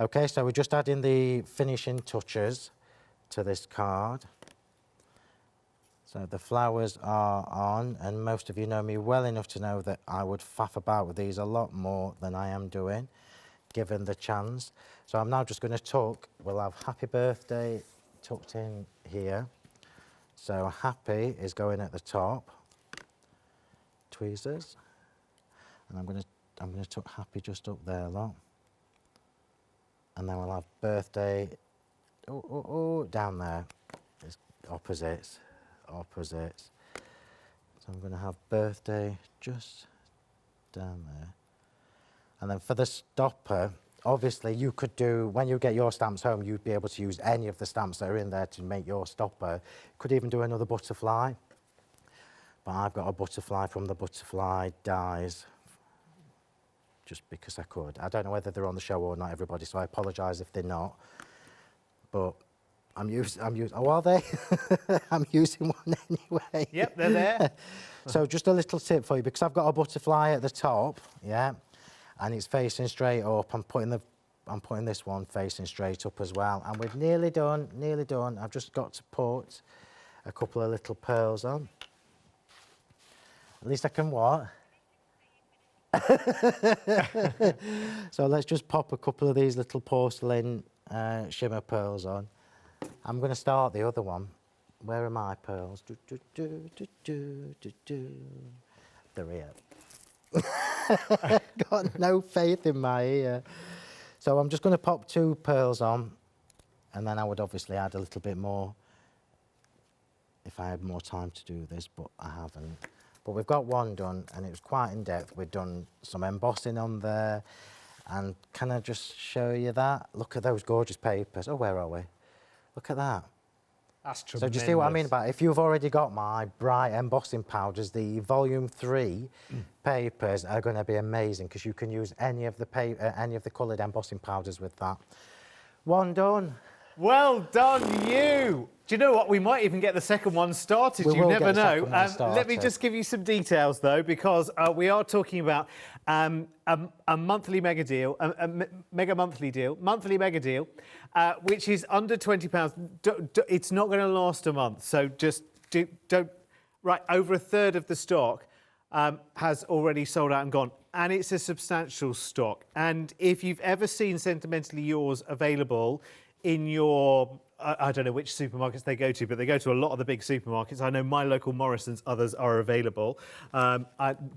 Okay, so we're just adding the finishing touches to this card. So the flowers are on, and most of you know me well enough to know that I would faff about with these a lot more than I am doing, given the chance. So I'm now just going to tuck. We'll have happy birthday tucked in here. So happy is going at the top. Tweezers. And I'm going to tuck happy just up there, look. And then we'll have birthday down there. It's opposites. So I'm going to have birthday just down there. And then for the stopper, obviously you could do, when you get your stamps home, you'd be able to use any of the stamps that are in there to make your stopper. Could even do another butterfly. But I've got a butterfly from the butterfly dies, just because I could. I don't know whether they're on the show or not, everybody, so I apologise if they're not. But oh, are they? I'm using one anyway. Yep, they're there. So just a little tip for you, because I've got a butterfly at the top, yeah, and it's facing straight up. I'm putting this one facing straight up as well. And we're nearly done, nearly done. I've just got to put a couple of little pearls on. At least I can what? So let's just pop a couple of these little porcelain shimmer pearls on. I'm going to start the other one. Where are my pearls? They're here. Got no faith in my ear. So I'm just going to pop 2 pearls on, and then I would obviously add a little bit more if I had more time to do this, but I haven't. But we've got one done, and it was quite in depth. We've done some embossing on there, and can I just show you that? Look at those gorgeous papers. Oh, where are we? Look at that. That's tremendous. So do you see what I mean about if you've already got my bright embossing powders, the volume 3 papers are going to be amazing, because you can use any of the coloured embossing powders with that. One done. Well done, you. Do you know what? We might even get the second one started. You never know. Let me just give you some details, though, because we are talking about a monthly mega deal, monthly mega deal, which is under £20. It's not going to last a month, so just don't. Right, over a third of the stock has already sold out and gone, and it's a substantial stock. And if you've ever seen Sentimentally Yours available in your, I don't know which supermarkets they go to, but they go to a lot of the big supermarkets. I know my local Morrison's, others are available.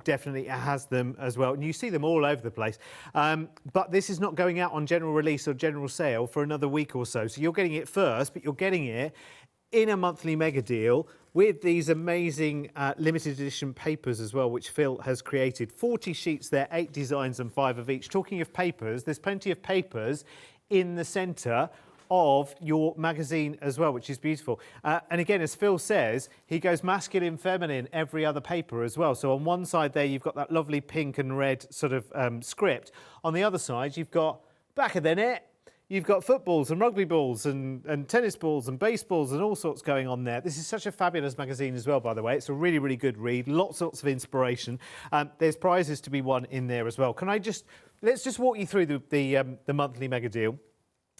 Definitely has them as well. And you see them all over the place. But this is not going out on general release or general sale for another week or so. So you're getting it first, but you're getting it in a monthly mega deal with these amazing limited edition papers as well, which Phil has created. 40 sheets there, 8 designs and 5 of each. Talking of papers, there's plenty of papers in the centre of your magazine as well, which is beautiful. And again, as Phil says, he goes masculine, feminine, every other paper as well. So on one side there, you've got that lovely pink and red sort of script. On the other side, you've got back of the net, you've got footballs and rugby balls and tennis balls and baseballs and all sorts going on there. This is such a fabulous magazine as well, by the way. It's a really, really good read. Lots of inspiration. There's prizes to be won in there as well. Let's just walk you through the monthly mega deal.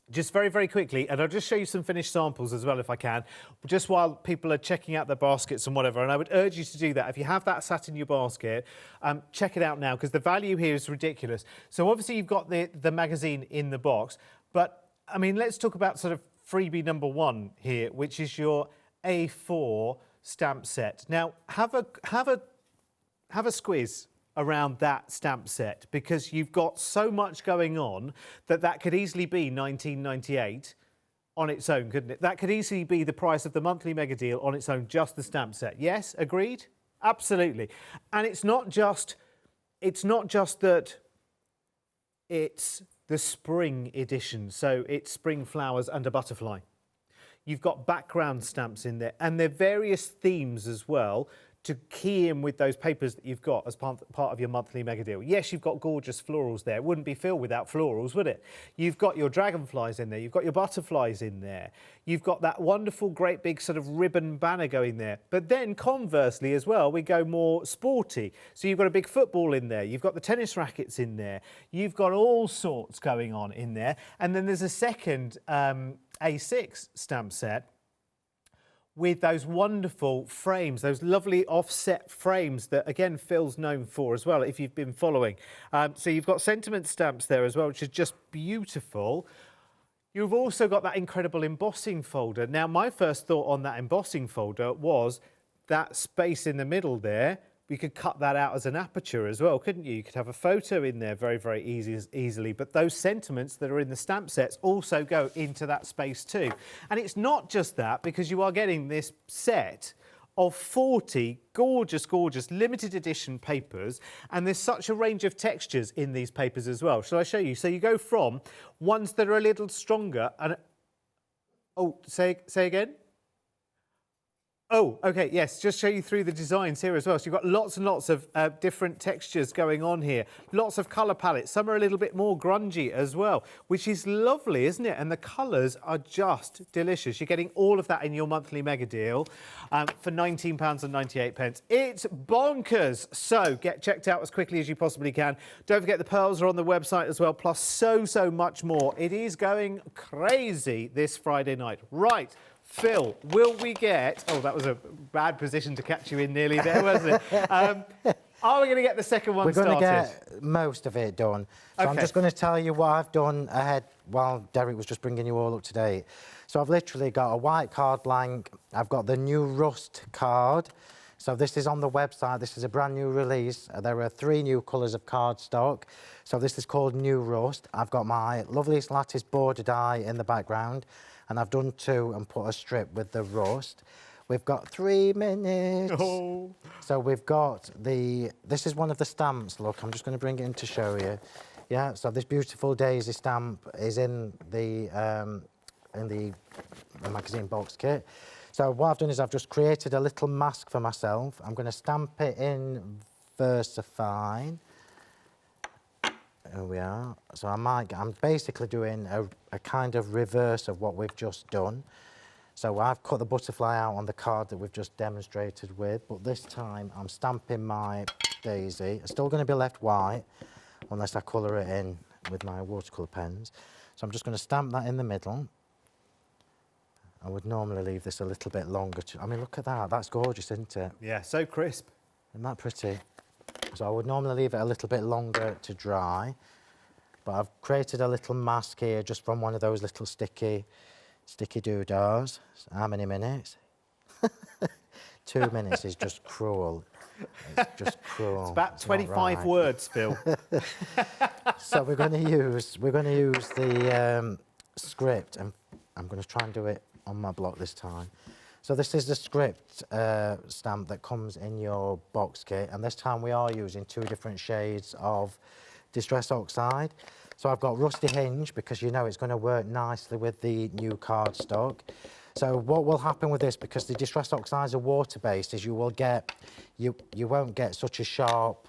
Just very, very quickly, and I'll just show you some finished samples as well if I can, just while people are checking out their baskets and whatever, and I would urge you to do that. If you have that sat in your basket, check it out now, because the value here is ridiculous. So obviously you've got the magazine in the box, but, I mean, let's talk about sort of freebie number 1 here, which is your A4 stamp set. Now, have a squiz around that stamp set, because you've got so much going on that could easily be 1998 on its own, couldn't it? That could easily be the price of the monthly mega deal on its own, just the stamp set. Yes, agreed? Absolutely. And it's not just that it's the spring edition, so it's spring flowers and a butterfly. You've got background stamps in there, and there are various themes as well to key in with those papers that you've got as part of your monthly mega deal. Yes, you've got gorgeous florals there. It wouldn't be Phill without florals, would it? You've got your dragonflies in there. You've got your butterflies in there. You've got that wonderful, great big sort of ribbon banner going there. But then conversely as well, we go more sporty. So you've got a big football in there. You've got the tennis rackets in there. You've got all sorts going on in there. And then there's a second A6 stamp set with those wonderful frames, those lovely offset frames that, again, Phil's known for as well, if you've been following. So you've got sentiment stamps there as well, which is just beautiful. You've also got that incredible embossing folder. Now, my first thought on that embossing folder was that space in the middle there. We could cut that out as an aperture as well, couldn't you? You could have a photo in there very, very easily. But those sentiments that are in the stamp sets also go into that space too. And it's not just that, because you are getting this set of 40 gorgeous, gorgeous limited edition papers. And there's such a range of textures in these papers as well. Shall I show you? So you go from ones that are a little stronger and... Oh, say again? Oh, OK, yes, just show you through the designs here as well. So you've got lots and lots of different textures going on here. Lots of colour palettes. Some are a little bit more grungy as well, which is lovely, isn't it? And the colours are just delicious. You're getting all of that in your monthly mega deal for £19.98. It's bonkers. So get checked out as quickly as you possibly can. Don't forget the pearls are on the website as well, plus so much more. It is going crazy this Friday night. Right. Phill, will we get... Oh, that was a bad position to catch you in nearly there, wasn't it? Are we going to get the second one started? We're going to get most of it done. So I'm just going to tell you what I've done ahead while Derek was just bringing you all up to date. So I've literally got a white card blank. I've got the new Rust card. So this is on the website. This is a brand new release. There are 3 new colours of cardstock. So this is called New Rust. I've got my loveliest lattice border die in the background. And I've done 2 and put a strip with the rust. We've got 3 minutes. Oh. So we've got this is one of the stamps. Look, I'm just going to bring it in to show you. Yeah, so this beautiful daisy stamp is in the magazine box kit. So what I've done is I've just created a little mask for myself. I'm going to stamp it in VersaFine. Here we are. So I'm basically doing a kind of reverse of what we've just done. So I've cut the butterfly out on the card that we've just demonstrated with, but this time I'm stamping my daisy. It's still going to be left white unless I colour it in with my watercolour pens. So I'm just going to stamp that in the middle. I would normally leave this a little bit longer. I mean, look at that. That's gorgeous, isn't it? Yeah, so crisp. Isn't that pretty? So I would normally leave it a little bit longer to dry, but I've created a little mask here just from one of those little sticky doodahs. How many minutes? 2 minutes is just cruel. It's just cruel. It's about 25 words, Phill. So we're going to use the script, and I'm going to try and do it on my block this time. So this is the script stamp that comes in your box kit, and this time we are using 2 different shades of Distress Oxide. So I've got Rusty Hinge, because you know it's going to work nicely with the new cardstock. So what will happen with this, because the Distress Oxides are water-based, is you won't get such a sharp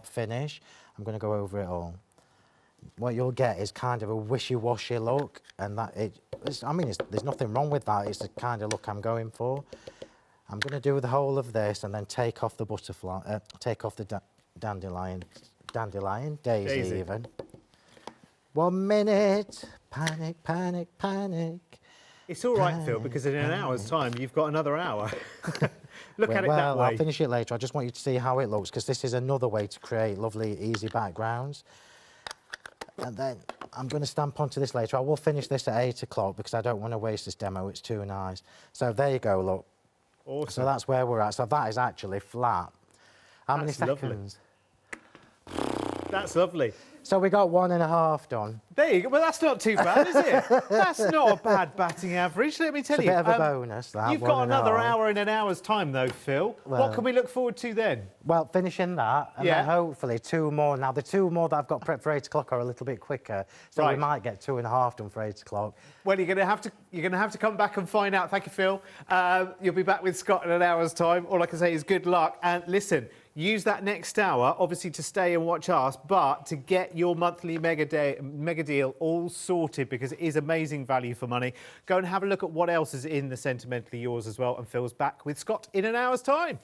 finish. I'm going to go over it all. What you'll get is kind of a wishy-washy look, and there's nothing wrong with that. It's the kind of look I'm going for. I'm going to do the whole of this and then take off the butterfly, take off the dandelion, daisy even. 1 minute, panic, panic, panic. It's all right, Phill, because in an hour's time you've got another hour. Look at it that way. Well, I'll finish it later. I just want you to see how it looks, because this is another way to create lovely, easy backgrounds. And then I'm going to stamp onto this later. I will finish this at 8 o'clock because I don't want to waste this demo. It's too nice. So there you go, look. Awesome. So that's where we're at. So that is actually flat. How many seconds? That's lovely. So we got 1.5 done. There you go. Well, that's not too bad, is it? That's not a bad batting average, let me tell you. It's a bit of a bonus, that. You've got another hour in an hour's time, though, Phil. Well, what can we look forward to then? Well, finishing that, and then hopefully 2 more. Now, the 2 more that I've got prepped for 8 o'clock are a little bit quicker, so we might get 2.5 done for 8 o'clock. Well, you're going to have to come back and find out. Thank you, Phil. You'll be back with Scott in an hour's time. All I can say is good luck. And listen, use that next hour, obviously, to stay and watch us, but to get your monthly mega deal all sorted, because it is amazing value for money. Go and have a look at what else is in the Sentimentally Yours as well. And Phil's back with Scott in an hour's time.